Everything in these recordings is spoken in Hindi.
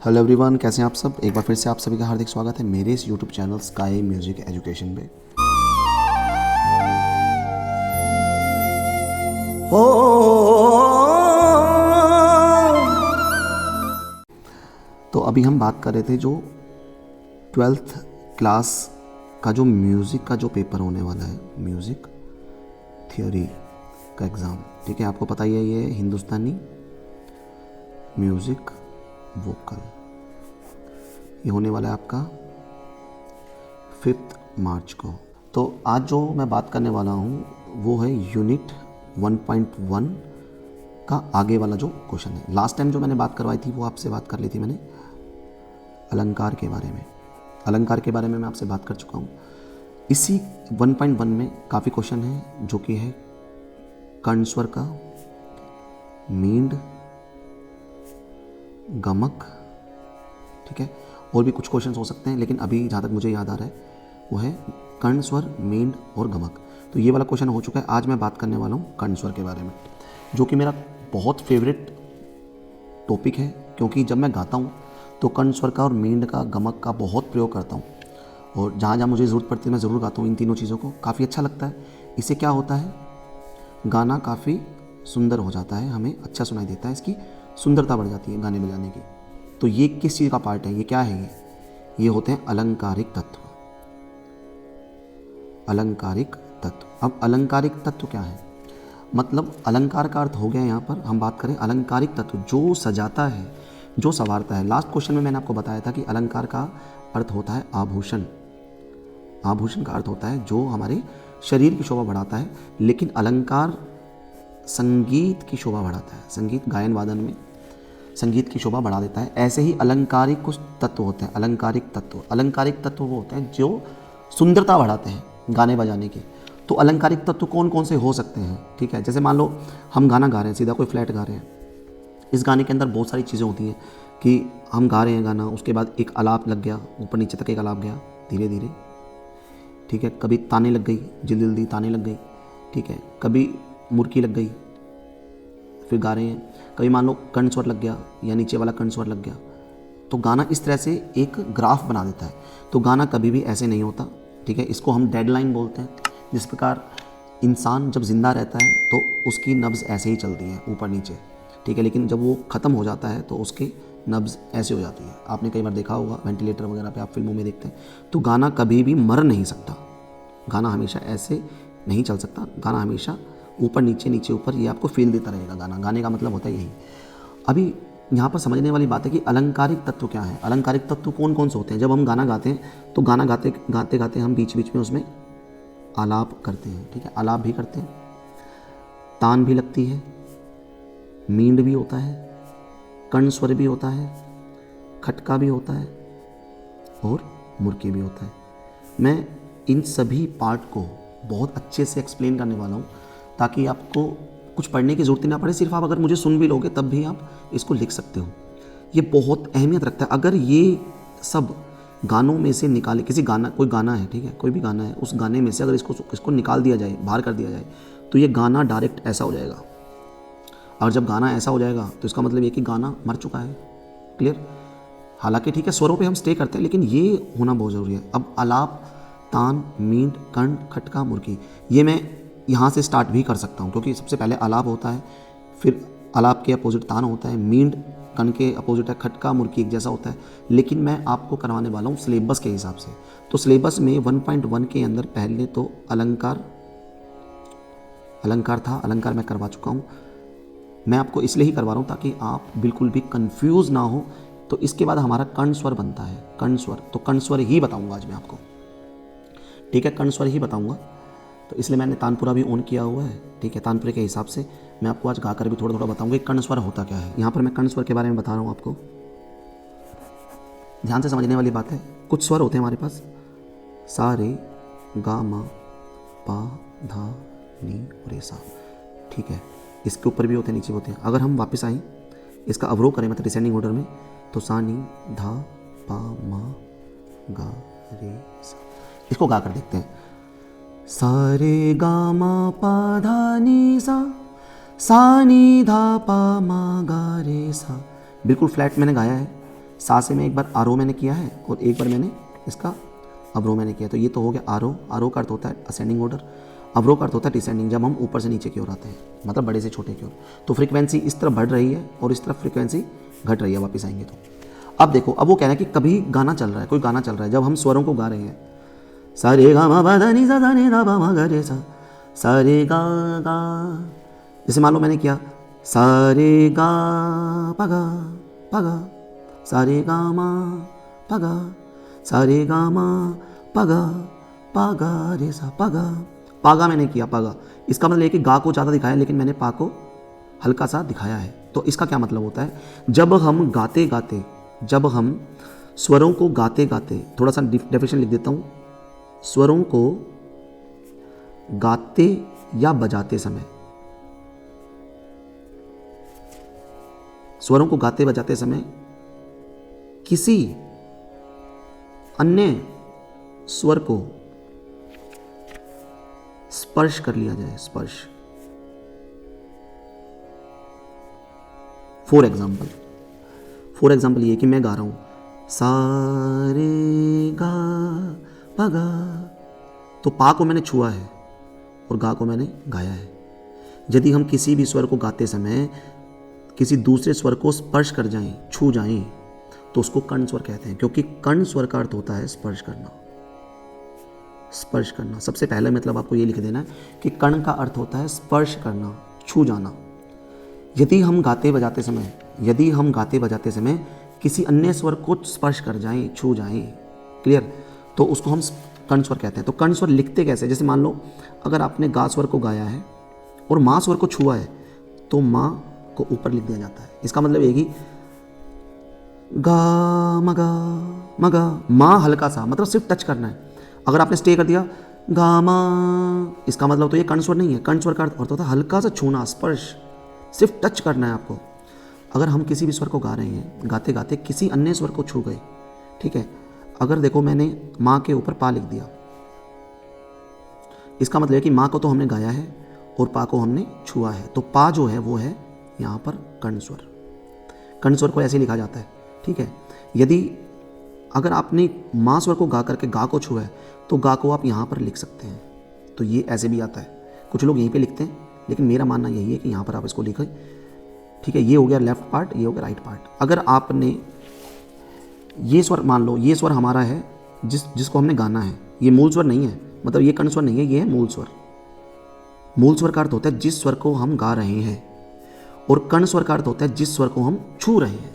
हेलो एवरीवन, कैसे हैं आप सब। एक बार फिर से आप सभी का हार्दिक स्वागत है मेरे इस YouTube channel sky music education पे। तो अभी हम बात कर रहे थे जो 12th क्लास का जो म्यूज़िक का जो पेपर होने वाला है, म्यूज़िक थियोरी का एग्ज़ाम। ठीक है, आपको पता ही है ये हिंदुस्तानी म्यूज़िक वोकल, ये होने वाला है आपका 5 मार्च को। तो आज जो मैं बात करने वाला हूँ वो है यूनिट 1.1 का आगे वाला जो क्वेश्चन है। लास्ट टाइम जो मैंने बात करवाई थी वो आपसे बात कर ली थी मैंने अलंकार के बारे में। अलंकार के बारे में मैं आपसे बात कर चुका हूँ। इसी 1.1 में काफ़ी क्वेश्चन है जो कि है कर्ण स्वर का, मींड, गमक। ठीक है, और भी कुछ क्वेश्चंस हो सकते हैं, लेकिन अभी जहाँ तक मुझे याद आ रहा है वो है कर्ण स्वर, मींड और गमक। तो ये वाला क्वेश्चन हो चुका है। आज मैं बात करने वाला हूँ कर्ण स्वर के बारे में, जो कि मेरा बहुत फेवरेट टॉपिक है, क्योंकि जब मैं गाता हूँ तो कर्ण स्वर का और मींड का, गमक का बहुत प्रयोग करता हूँ, और जहाँ जहाँ मुझे ज़रूरत पड़ती है मैं ज़रूर गाता हूँ इन तीनों चीज़ों को। काफ़ी अच्छा लगता है। इससे क्या होता है, गाना काफ़ी सुंदर हो जाता है, हमें अच्छा सुनाई देता है, इसकी सुंदरता बढ़ जाती है गाने बजाने की। तो ये किस चीज़ का पार्ट है, ये क्या है, ये होते हैं अलंकारिक तत्व। अलंकारिक तत्व। अब अलंकारिक तत्व क्या है, मतलब अलंकार का अर्थ हो गया, यहाँ पर हम बात करें अलंकारिक तत्व जो सजाता है, जो संवारता है। लास्ट क्वेश्चन में मैंने आपको बताया था कि अलंकार का अर्थ होता है आभूषण। आभूषण का अर्थ होता है जो हमारे शरीर की शोभा बढ़ाता है, लेकिन अलंकार संगीत की शोभा बढ़ाता है। संगीत, गायन वादन में संगीत की शोभा बढ़ा देता है। ऐसे ही अलंकारिक कुछ तत्व होते हैं। अलंकारिक तत्व, अलंकारिक तत्व वो होते हैं जो सुंदरता बढ़ाते हैं गाने बजाने की। तो अलंकारिक तत्व कौन कौन से हो सकते हैं। ठीक है, जैसे मान लो हम गाना गा रहे हैं, सीधा कोई फ्लैट गा रहे हैं, इस गाने के अंदर बहुत सारी चीज़ें होती हैं कि हम गा रहे हैं गाना, उसके बाद एक आलाप लग गया, ऊपर नीचे तक एक आलाप गया धीरे धीरे। ठीक है, कभी ताने लग गई, जल्दी जल्दी ताने लग गई। ठीक है, कभी मुर्की लग गई, फिर गा रहे हैं। कभी मान लो कर्ण स्वर लग गया या नीचे वाला कर्ण स्वर लग गया, तो गाना इस तरह से एक ग्राफ बना देता है। तो गाना कभी भी ऐसे नहीं होता। ठीक है, इसको हम डेडलाइन बोलते हैं। जिस प्रकार इंसान जब जिंदा रहता है तो उसकी नब्ज़ ऐसे ही चलती है ऊपर नीचे। ठीक है, लेकिन जब वो ख़त्म हो जाता है तो उसकी नब्ज़ ऐसे हो जाती है। आपने कई बार देखा होगा वेंटिलेटर वगैरह पे, आप फिल्मों में देखते हैं। तो गाना कभी भी मर नहीं सकता, गाना हमेशा ऐसे नहीं चल सकता। गाना हमेशा ऊपर नीचे, नीचे ऊपर, ये आपको फील देता रहेगा गाना। गाने का मतलब होता है यही। अभी यहाँ पर समझने वाली बात है कि अलंकारिक तत्व क्या है। अलंकारिक तत्व कौन कौन से होते हैं। जब हम गाना गाते हैं तो गाना गाते गाते गाते हम बीच बीच में उसमें आलाप करते हैं। ठीक है, आलाप भी करते हैं, तान भी लगती है, मींड भी होता है, कर्ण स्वर भी होता है, खटका भी होता है और मुर्की भी होता है। मैं इन सभी पार्ट को बहुत अच्छे से एक्सप्लेन करने वाला हूँ, ताकि आपको कुछ पढ़ने की ज़रूरत ही ना पड़े। सिर्फ आप अगर मुझे सुन भी लोगे तब भी आप इसको लिख सकते हो। ये बहुत अहमियत रखता है। अगर ये सब गानों में से निकाले, किसी गाना, कोई गाना है, ठीक है, कोई भी गाना है, उस गाने में से अगर इसको निकाल दिया जाए, बाहर कर दिया जाए, तो ये गाना डायरेक्ट ऐसा हो जाएगा। और जब गाना ऐसा हो जाएगा तो इसका मतलब ये कि गाना मर चुका है। क्लियर। हालांकि ठीक है, स्वरों पे हम स्टे करते हैं, लेकिन ये होना बहुत ज़रूरी है। अब आलाप, तान, मींड, कर्ण, खटका, मुर्की, ये मैं यहाँ से स्टार्ट भी कर सकता हूँ, क्योंकि सबसे पहले आलाप होता है, फिर आलाप के अपोजिट तान होता है, मींड कर्ण के अपोजिट है, खटका मुर्की एक जैसा होता है। लेकिन मैं आपको करवाने वाला हूँ सिलेबस के हिसाब से। तो सिलेबस में 1.1 के अंदर पहले तो अलंकार था, अलंकार मैं करवा चुका हूँ। मैं आपको इसलिए ही करवा रहा हूँ ताकि आप बिल्कुल भी कंफ्यूज ना हो। तो इसके बाद हमारा कर्ण स्वर बनता है, कर्ण स्वर। तो कर्ण स्वर ही बताऊँगा आज मैं आपको। ठीक है, कर्ण स्वर ही बताऊँगा। तो इसलिए मैंने तानपुरा भी ऑन किया हुआ है। ठीक है, तानपुरे के हिसाब से मैं आपको आज गाकर भी थोड़ा थोड़ा बताऊंगा कि कर्ण स्वर होता क्या है। यहाँ पर मैं कर्ण स्वर के बारे में बता रहा हूँ आपको। ध्यान से समझने वाली बात है। कुछ स्वर होते हैं हमारे पास, सा रे गा मा पा धा नी रे सा। ठीक है, इसके ऊपर भी होते हैं, नीचे भी होते हैं। अगर हम वापस आएँ, इसका अवरोह करें, मतलब डिसेंडिंग ऑर्डर में, तो सा नी धा पा मा गा रे सा। इसको गा कर देखते हैं। सा रे गा मा पा धा नी सा नी धा पा मा गा रे सा। बिल्कुल फ्लैट मैंने गाया है। सा से मैं एक बार आरोह मैंने किया है और एक बार मैंने इसका अवरोह मैंने किया। तो ये तो हो गया आरोह। आरोह का अर्थ होता है असेंडिंग ऑर्डर, अवरोह का अर्थ होता है डिसेंडिंग, जब हम ऊपर से नीचे की ओर आते हैं, मतलब बड़े से छोटे की ओर। तो फ्रीक्वेंसी इस तरफ बढ़ रही है और इस तरफ फ्रीक्वेंसी घट रही है। वापस आएंगे तो अब देखो, अब वो कह रहा है कि कभी गाना चल रहा है, कोई गाना चल रहा है, जब हम स्वरों को गा रहे हैं, सा रे गा मा पा धा नी सा धा नी धा पा मा गा रे सा रे गा गा, जैसे मान लो मैंने किया सा रे गा पा गा सा रे गा मा पा गा सा रे गा मा पा गा रे सा पा गा मैंने किया, पा गा। इसका मतलब है कि गा को ज़्यादा दिखाया लेकिन मैंने पा को हल्का सा दिखाया है। तो इसका क्या मतलब होता है, जब हम गाते गाते, जब हम स्वरों को गाते गाते, थोड़ा सा डेफिनेशन लिख देता हूँ, स्वरों को गाते या बजाते समय, स्वरों को गाते बजाते समय किसी अन्य स्वर को स्पर्श कर लिया जाए, स्पर्श। फॉर एग्जाम्पल ये कि मैं गा रहा हूं सा रे गा पा गा, तो पा को मैंने छुआ है और गा को मैंने गाया है। यदि हम किसी भी स्वर को गाते समय किसी दूसरे स्वर को स्पर्श कर जाएं, छू जाएं, तो उसको कर्ण स्वर कहते हैं, क्योंकि कर्ण स्वर का अर्थ होता है स्पर्श करना। स्पर्श करना, सबसे पहले मतलब आपको ये लिख देना है कि कर्ण का अर्थ होता है स्पर्श करना, छू जाना। यदि हम गाते बजाते समय किसी अन्य स्वर को स्पर्श कर जाएं, छू जाएं, क्लियर, तो उसको हम कर्ण स्वर कहते हैं। तो कर्ण स्वर लिखते कैसे, जैसे मान लो अगर आपने गा स्वर को गाया है और माँ स्वर को छुआ है तो माँ को ऊपर लिख दिया जाता है। इसका मतलब ये कि गा मगा मगा, माँ हल्का सा, मतलब सिर्फ टच करना है। अगर आपने स्टे कर दिया गा मा, इसका मतलब तो ये कर्ण स्वर नहीं है। कर्ण स्वर का अर्थ होता है हल्का सा छूना, स्पर्श, सिर्फ टच करना है आपको। अगर हम किसी भी स्वर को गा रहे हैं, गाते गाते किसी अन्य स्वर को छू गए, ठीक है, अगर देखो मैंने माँ के ऊपर पा लिख दिया, इसका मतलब है कि माँ को तो हमने गाया है और पा को हमने छुआ है, तो पा जो है वो है यहाँ पर कर्ण स्वर। कर्ण स्वर को ऐसे लिखा जाता है, ठीक है। यदि अगर आपने माँ स्वर को गा करके गा को छुआ है तो गा को आप यहाँ पर लिख सकते हैं, तो ये ऐसे भी आता है। कुछ लोग यहीं पे लिखते हैं, लेकिन मेरा मानना यही है कि यहाँ पर आप इसको लिखें, ठीक है। ये हो गया लेफ्ट पार्ट, ये हो गया राइट पार्ट। अगर आपने ये स्वर, मान लो ये स्वर हमारा है जिसको हमने गाना है, ये मूल स्वर नहीं है, मतलब ये कर्ण स्वर नहीं है, ये है मूल स्वर। मूल स्वर का अर्थ होता है जिस स्वर को हम गा रहे हैं, और कर्ण स्वर का अर्थ होता है जिस स्वर को हम छू रहे हैं।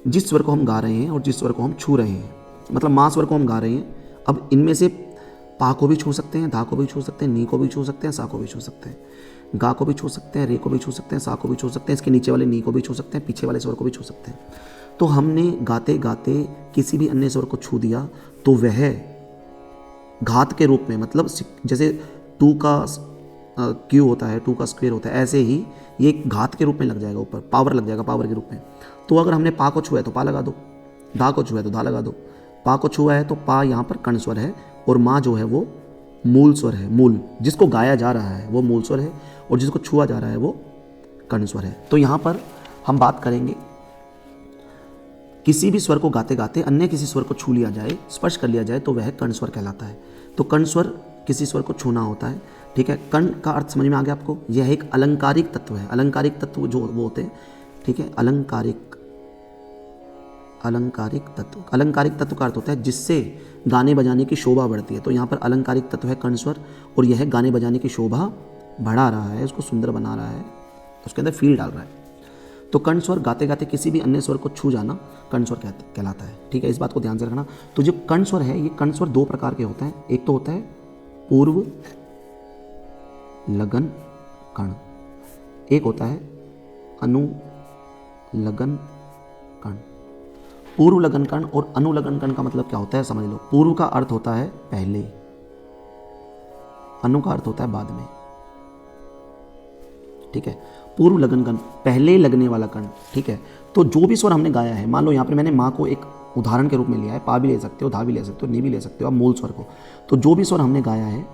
जिस स्वर को हम गा रहे हैं और जिस स्वर को हम छू रहे हैं, मतलब माँ स्वर को हम गा रहे हैं, अब इनमें से पा को भी छू सकते हैं, धा को भी छू सकते हैं, नी को भी छू सकते हैं, सा को भी छू सकते हैं, गा को भी छू सकते हैं, रे को भी छू सकते हैं, सा को भी छू सकते हैं, इसके नीचे वाले नी को भी छू सकते हैं, पीछे वाले स्वर को भी छू सकते हैं। तो हमने गाते गाते किसी भी अन्य स्वर को छू दिया तो वह घात के रूप में, मतलब जैसे 2 का क्यू होता है, 2 का स्क्वायर होता है, ऐसे ही ये घात के रूप में लग जाएगा, ऊपर पावर लग जाएगा, पावर के रूप में। तो अगर हमने पा को छुआ है तो पा लगा दो, धा को छुआ है तो धा लगा दो। पा को छुआ है तो पा यहाँ पर कर्ण स्वर है, और माँ जो है वो मूल स्वर है। मूल, जिसको गाया जा रहा है वो मूल स्वर है, और जिसको छुआ जा रहा है वो कर्ण स्वर है। तो यहाँ पर हम बात करेंगे, किसी भी स्वर को गाते गाते अन्य किसी स्वर को छू लिया जाए, स्पर्श कर लिया जाए, तो वह कर्ण स्वर कहलाता है। तो कर्ण स्वर किसी स्वर को छूना होता है, ठीक है। कर्ण का अर्थ समझ में आ गया आपको, यह एक अलंकारिक तत्व है। अलंकारिक तत्व जो वो होते हैं, ठीक है, अलंकारिक तत्व। अलंकारिक तत्व का अर्थ होता है जिससे गाने बजाने की शोभा बढ़ती है। तो यहाँ पर अलंकारिक तत्व है कर्ण स्वर, और यह गाने बजाने की शोभा बढ़ा रहा है, उसको सुंदर बना रहा है, उसके अंदर फील डाल रहा है। तो कर्ण स्वर गाते गाते किसी भी अन्य स्वर को छू जाना कर्ण स्वर कहलाता है, ठीक है। इस बात को ध्यान से रखना। तो जो कर्ण स्वर है, ये कर्ण स्वर 2 प्रकार के होते हैं। एक तो होता है पूर्व लगन कर्ण, एक होता है अनुलगन कर्ण। पूर्व लगन कर्ण और अनुलगन कर्ण का मतलब क्या होता है समझ लो। पूर्व का अर्थ होता है पहले, अनु का अर्थ होता है बाद में, ठीक है। पूर्व लगन कर्ण, पहले लगने वाला कर्ण, ठीक है। तो जो भी स्वर हमने गाया है, मान लो यहाँ पर मैंने माँ को एक उदाहरण के रूप में लिया है, पा भी ले सकते हो, धा भी ले सकते हो, नी भी ले सकते हो, आप मूल स्वर को। तो जो भी स्वर हमने गाया है,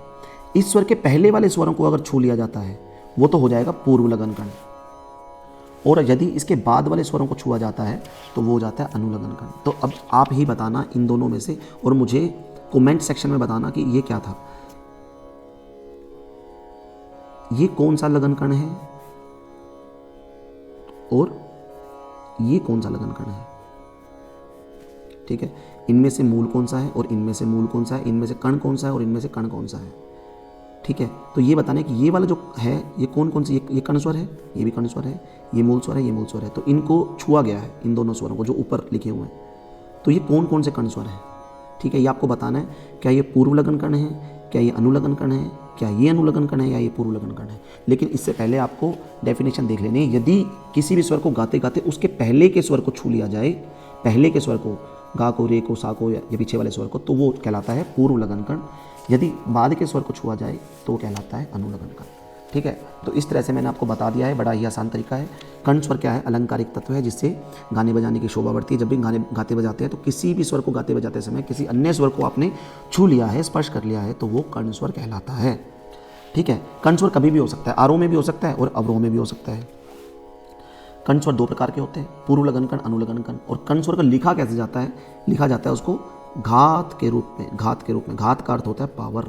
इस स्वर के पहले वाले स्वरों को अगर छू लिया जाता है वो तो हो जाएगा पूर्व लगन कर्ण, और यदि इसके बाद वाले स्वरों को छुआ जाता है तो वो हो जाता है अनुलग्न कर्ण। तो अब आप ही बताना इन दोनों में से, और मुझे कमेंट सेक्शन में बताना कि ये क्या था, ये कौन सा लगन कर्ण है और ये कौन सा लगन कर्ण है। ठीक है, इनमें से मूल कौन सा है और इनमें से मूल कौन सा है, इनमें से कण कौन सा है और इनमें से कण कौन सा है। ठीक है, तो ये बताना है कि ये वाला जो है ये कौन कौन सी, ये कण स्वर है, ये भी कण स्वर है, ये मूल स्वर है, ये मूल स्वर है। तो इनको छुआ गया है, इन दोनों स्वरों को जो ऊपर लिखे हुए हैं। तो ये कौन कौन से कण स्वर है। ठीक है, ये आपको बताना है, क्या ये पूर्व लगन कण है, क्या ये अनुलग्न कण है, क्या ये अनुलग्न कण है या ये पूर्व लगन कण है। लेकिन इससे पहले आपको डेफिनेशन देख लेनी है। यदि किसी भी स्वर को गाते गाते उसके पहले के स्वर को छू लिया जाए, पहले के स्वर को, गा को, रे को, सा को या पीछे वाले स्वर को, तो वो कहलाता है पूर्व लगन कण। यदि बाद के स्वर को छुआ जाए तो वो कहलाता है अनुलग्न कण। ठीक है, तो इस तरह से मैंने आपको बता दिया है, बड़ा ही आसान तरीका है। कर्ण स्वर क्या है, अलंकारिक तत्व है जिससे गाने बजाने की शोभा बढ़ती है। जब भी गाने गाते बजाते हैं तो किसी भी स्वर को गाते बजाते समय किसी अन्य स्वर को आपने छू लिया है, स्पर्श कर लिया है, तो वो कर्ण स्वर कहलाता है। ठीक है, कर्ण स्वर कभी भी हो सकता है, आरोह में भी हो सकता है और अवरोह में भी हो सकता है। कर्ण स्वर दो प्रकार के होते हैं, पूर्व लगन कण, अनुलग्न कण। और कर्ण स्वर का लिखा कैसे जाता है, लिखा जाता है उसको घात के रूप में। घात के रूप में, घात का अर्थ होता है पावर,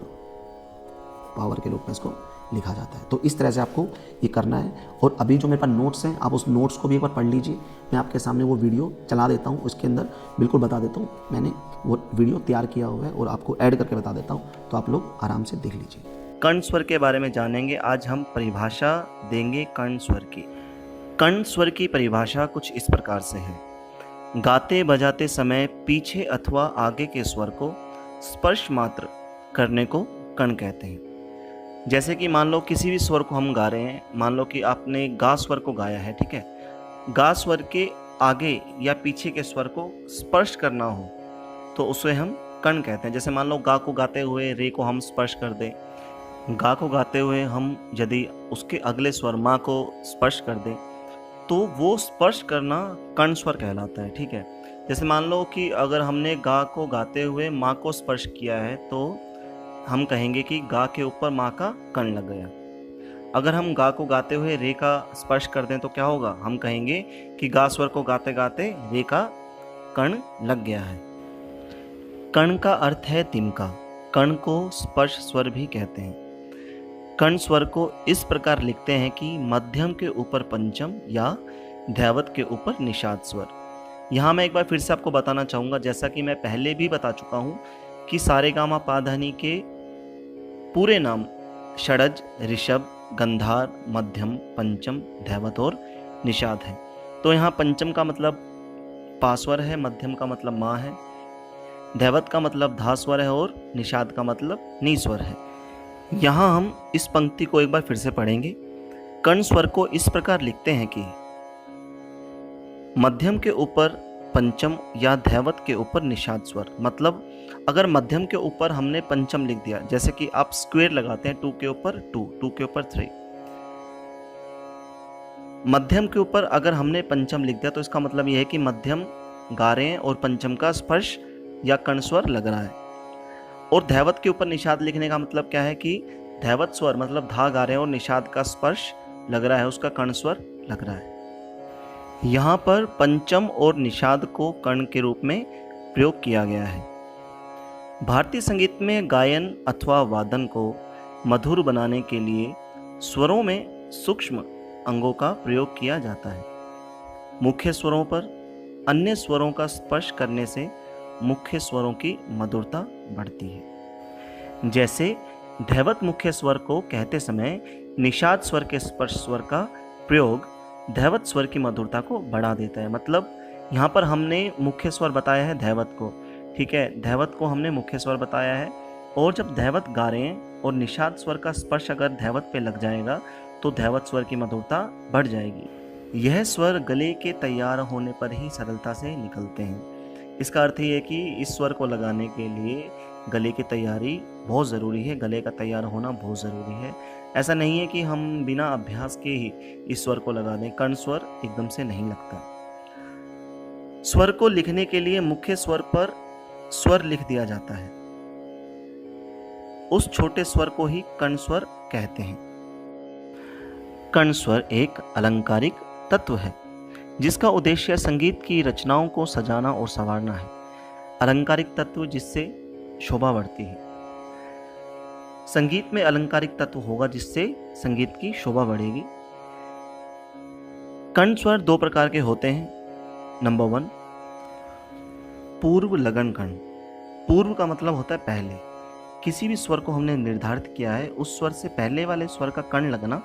पावर के रूप में इसको लिखा जाता है। तो इस तरह से आपको ये करना है। और अभी जो मेरे पास नोट्स हैं, आप उस नोट्स को भी एक बार पढ़ लीजिए। मैं आपके सामने वो वीडियो चला देता हूँ, उसके अंदर बिल्कुल बता देता हूँ, मैंने वो वीडियो तैयार किया हुआ है और आपको ऐड करके बता देता हूँ, तो आप लोग आराम से देख लीजिए। कर्ण स्वर के बारे में जानेंगे। आज हम परिभाषा देंगे कर्ण स्वर की। कर्ण स्वर की परिभाषा कुछ इस प्रकार से है। गाते बजाते समय पीछे अथवा आगे के स्वर को स्पर्श मात्र करने को कर्ण कहते हैं। जैसे कि मान लो किसी भी स्वर को हम गा रहे हैं, मान लो कि आपने गा स्वर को गाया है, ठीक है, गा स्वर के आगे या पीछे के स्वर को स्पर्श करना हो तो उसे हम कर्ण कहते हैं। जैसे मान लो गा को गाते हुए रे को हम स्पर्श कर दें, गा को गाते हुए हम यदि उसके अगले स्वर माँ को स्पर्श कर दें तो वो स्पर्श करना कर्ण स्वर कहलाता है। ठीक है, जैसे मान लो कि अगर हमने गा को गाते हुए माँ को स्पर्श किया है तो हम कहेंगे कि गा के ऊपर माँ का कर्ण लग गया। अगर हम गा को गाते हुए रे का स्पर्श कर दें तो क्या होगा, हम कहेंगे कि गा स्वर को गाते गाते रे का कर्ण लग गया है। कर्ण का अर्थ है तिनका। कर्ण को स्पर्श स्वर भी कहते हैं। कर्ण स्वर को इस प्रकार लिखते हैं कि मध्यम के ऊपर पंचम या धैवत के ऊपर निषाद स्वर। यहाँ मैं एक बार फिर से आपको बताना चाहूँगा, जैसा कि मैं पहले भी बता चुका हूँ कि सारेगामा पाधानी के पूरे नाम षडज, ऋषभ, गंधार, मध्यम, पंचम, धैवत और निषाद है। तो यहाँ पंचम का मतलब पास्वर है, मध्यम का मतलब माँ है, धैवत का मतलब धा स्वर है और निषाद का मतलब नी स्वर है। यहाँ हम इस पंक्ति को एक बार फिर से पढ़ेंगे। कर्ण स्वर को इस प्रकार लिखते हैं कि मध्यम के ऊपर पंचम या धैवत के ऊपर निषाद स्वर। मतलब अगर मध्यम के ऊपर हमने पंचम लिख दिया, जैसे कि आप स्क्वायर लगाते हैं 2 के ऊपर 2, 2 के ऊपर 3, मध्यम के ऊपर अगर हमने पंचम लिख दिया तो इसका मतलब यह है कि मध्यम गा रहे हैं और पंचम का स्पर्श या कर्ण स्वर लग रहा है। और धैवत के ऊपर निषाद लिखने का मतलब क्या है कि धैवत स्वर मतलब धा गा रहे हैं और निषाद का स्पर्श लग रहा है, उसका कर्ण स्वर लग रहा है। यहाँ पर पंचम और निषाद को कर्ण के रूप में प्रयोग किया गया है। भारतीय संगीत में गायन अथवा वादन को मधुर बनाने के लिए स्वरों में सूक्ष्म अंगों का प्रयोग किया जाता है। मुख्य स्वरों पर अन्य स्वरों का स्पर्श करने से मुख्य स्वरों की मधुरता बढ़ती है। जैसे धैवत मुख्य स्वर को कहते समय निषाद स्वर के स्पर्श स्वर का प्रयोग धैवत स्वर की मधुरता को बढ़ा देता है। मतलब यहाँ पर हमने मुख्य स्वर बताया है धैवत को, ठीक है, धैवत को हमने मुख्य स्वर बताया है, और जब धैवत गा रहे हैं और निषाद स्वर का स्पर्श अगर धैवत पे लग जाएगा तो धैवत स्वर की मधुरता बढ़ जाएगी। यह स्वर गले के तैयार होने पर ही सरलता से निकलते हैं। इसका अर्थ ये है कि इस स्वर को लगाने के लिए गले की तैयारी बहुत ज़रूरी है, गले का तैयार होना बहुत ज़रूरी है। ऐसा नहीं है कि हम बिना अभ्यास के ही इस स्वर को लगा दें। कर्ण स्वर एकदम से नहीं लगता। स्वर को लिखने के लिए मुख्य स्वर पर स्वर लिख दिया जाता है, उस छोटे स्वर को ही कर्ण स्वर कहते हैं। कर्ण स्वर एक अलंकारिक तत्व है जिसका उद्देश्य संगीत की रचनाओं को सजाना और संवारना है। अलंकारिक तत्व जिससे शोभा बढ़ती है। संगीत में अलंकारिक तत्व होगा जिससे संगीत की शोभा बढ़ेगी। कर्ण स्वर दो प्रकार के होते हैं। नंबर 1, पूर्व लगन कर्ण। पूर्व का मतलब होता है पहले। किसी भी स्वर को हमने निर्धारित किया है, उस स्वर से पहले वाले स्वर का कर्ण लगना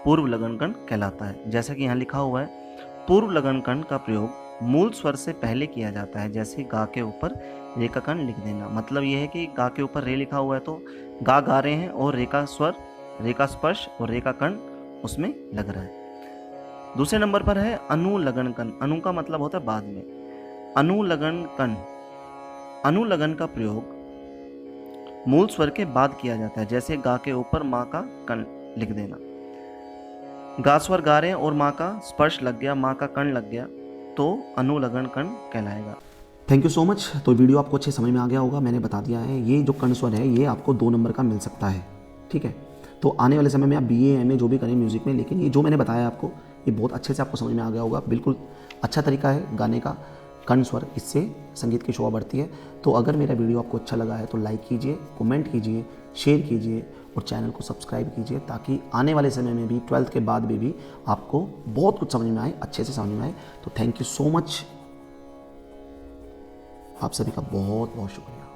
पूर्व लगन कर्ण कहलाता है। जैसा कि यहाँ लिखा हुआ है, पूर्व लगन कर्ण का प्रयोग मूल स्वर से पहले किया जाता है। जैसे गा के ऊपर रे का कर्ण लिख देना। मतलब यह है कि गा के ऊपर रे लिखा हुआ है तो गा रहे हैं और रे का स्वर, रे का स्पर्श और रे का कर्ण उसमें लग रहा है। दूसरे नंबर पर है अनुलगन कर्ण। अनु का मतलब होता है बाद में। अनुलगन कर्ण, अनुलगन का प्रयोग मूल स्वर के बाद किया जाता है। जैसे गा के ऊपर माँ का कर्ण लिख देना। गा स्वर गा रहे हैं और माँ का स्पर्श लग गया, माँ का कर्ण लग गया तो अनुलगन कर्ण कहलाएगा। Thank you so much. तो वीडियो आपको अच्छे समझ में आ गया होगा। मैंने बता दिया है, ये जो कर्ण स्वर है ये आपको 2 नंबर का मिल सकता है। ठीक है, तो आने वाले समय में आप BA MA जो भी करें म्यूज़िक में, लेकिन ये जो मैंने बताया आपको ये बहुत अच्छे से आपको समझ में आ गया होगा। बिल्कुल अच्छा तरीका है गाने का, कर्ण स्वर, इससे संगीत की शोभा बढ़ती है। तो अगर मेरा वीडियो आपको अच्छा लगा है तो लाइक कीजिए, कमेंट कीजिए, शेयर कीजिए और चैनल को सब्सक्राइब कीजिए, ताकि आने वाले समय में भी 12th के बाद भी आपको बहुत कुछ समझ में आए, अच्छे से समझ में आए। तो थैंक यू सो मच, आप सभी का बहुत बहुत शुक्रिया।